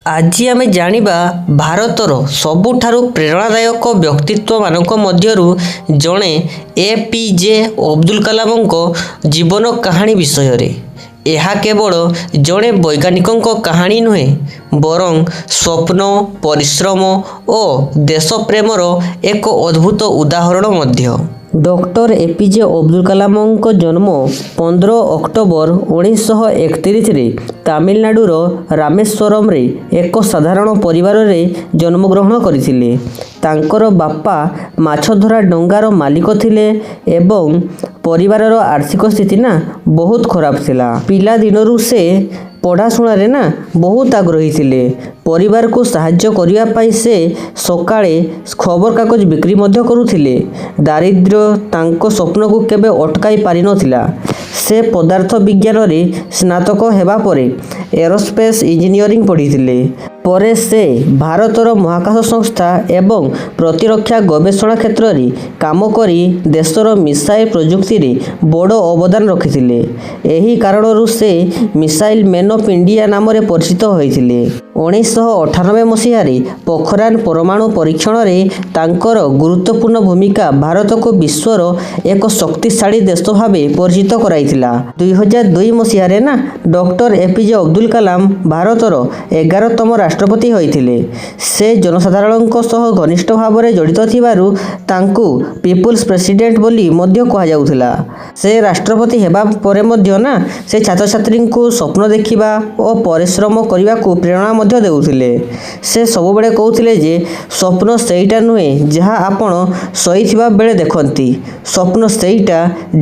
ଆଜି ଆମେ ଜାଣିବା ଭାରତର ସବୁଠାରୁ ପ୍ରେରଣାଦାୟକ ବ୍ୟକ୍ତିତ୍ୱମାନଙ୍କ ମଧ୍ୟରୁ ଜଣେ ଏପିଜେ ଅବଦୁଲ କଲାମଙ୍କ ଜୀବନ କାହାଣୀ ବିଷୟରେ। ଏହା କେବଳ ଜଣେ ବୈଜ୍ଞାନିକଙ୍କ କାହାଣୀ ନୁହେଁ, ବରଂ ସ୍ୱପ୍ନ, ପରିଶ୍ରମ ଓ ଦେଶପ୍ରେମର ଏକ ଅଦ୍ଭୁତ ଉଦାହରଣ ମଧ୍ୟ। ଡକ୍ଟର ଏପିଜେ ଅବଦୁଲ କଲାମଙ୍କ ଜନ୍ମ 15 ଅକ୍ଟୋବର 1931ରେ ତାମିଲନାଡୁର ରାମେଶ୍ୱରମରେ ଏକ ସାଧାରଣ ପରିବାରରେ ଜନ୍ମଗ୍ରହଣ କରିଥିଲେ। ତାଙ୍କର ବାପା ମାଛଧରା ଡଙ୍ଗାର ମାଲିକ ଥିଲେ ଏବଂ ପରିବାରର ଆର୍ଥିକ ସ୍ଥିତି ବହୁତ ଖରାପ ଥିଲା। ପିଲାଦିନରୁ ସେ ପଢ଼ାଶୁଣାରେ ବହୁତ ଆଗ୍ରହୀ ଥିଲେ। ପରିବାରକୁ ସାହାଯ୍ୟ କରିବା ପାଇଁ ସେ ସକାଳେ ଖବରକାଗଜ ବିକ୍ରି ମଧ୍ୟ କରୁଥିଲେ। ଦାରିଦ୍ର୍ୟ ତାଙ୍କ ସ୍ୱପ୍ନକୁ କେବେ ଅଟକାଇ ପାରିନଥିଲା। ସେ ପଦାର୍ଥ ବିଜ୍ଞାନରେ ସ୍ନାତକ ହେବା ପରେ ଏରୋସ୍ପେସ୍ ଇଞ୍ଜିନିୟରିଂ ପଢ଼ିଥିଲେ। ପରେ ସେ ଭାରତର ମହାକାଶ ସଂସ୍ଥା ଏବଂ ପ୍ରତିରକ୍ଷା ଗବେଷଣା କ୍ଷେତ୍ରରେ କାମ କରି ଦେଶର ମିସାଇଲ ପ୍ରଯୁକ୍ତିରେ ବଡ଼ ଅବଦାନ ରଖିଥିଲେ। ଏହି କାରଣରୁ ସେ ମିସାଇଲ ମ୍ୟାନ୍ ଅଫ୍ ଇଣ୍ଡିଆ ନାମରେ ପରିଚିତ ହୋଇଥିଲେ। 1998 ମସିହାରେ ପୋଖରାନ ପରମାଣୁ ପରୀକ୍ଷଣରେ ତାଙ୍କର ଗୁରୁତ୍ୱପୂର୍ଣ୍ଣ ଭୂମିକା ଭାରତକୁ ବିଶ୍ୱର ଏକ ଶକ୍ତିଶାଳୀ ଦେଶ ଭାବେ ପରିଚିତ କରାଇଥିଲା। 2002 ମସିହାରେ ଡକ୍ଟର ଏପିଜେ ଅବଦୁଲ କଲାମ ଭାରତର 11ତମ ରାଷ୍ଟ୍ରପତି ହୋଇଥିଲେ। ସେ ଜନସାଧାରଣଙ୍କ ସହ ଘନିଷ୍ଠ ଭାବରେ ଜଡ଼ିତ ଥିବାରୁ ତାଙ୍କୁ ପିପୁଲ୍ସ ପ୍ରେସିଡେଣ୍ଟ ବୋଲି ମଧ୍ୟ କୁହାଯାଉଥିଲା। ସେ ରାଷ୍ଟ୍ରପତି ହେବା ପରେ ମଧ୍ୟ ସେ ଛାତ୍ରଛାତ୍ରୀଙ୍କୁ ସ୍ୱପ୍ନ ଦେଖିବା ଓ ପରିଶ୍ରମ କରିବାକୁ ପ୍ରେରଣା ମଧ୍ୟ ଦେଉଥିଲେ। ସେ ସବୁବେଳେ କହୁଥିଲେ ଯେ ସ୍ୱପ୍ନ ସେଇଟା ନୁହେଁ ଯାହା ଆପଣ ଶୋଇଥିବା ବେଳେ ଦେଖନ୍ତି, ସ୍ୱପ୍ନ ସେଇଟା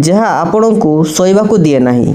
ଯାହା ଆପଣଙ୍କୁ ଶୋଇବାକୁ ଦିଏ ନାହିଁ।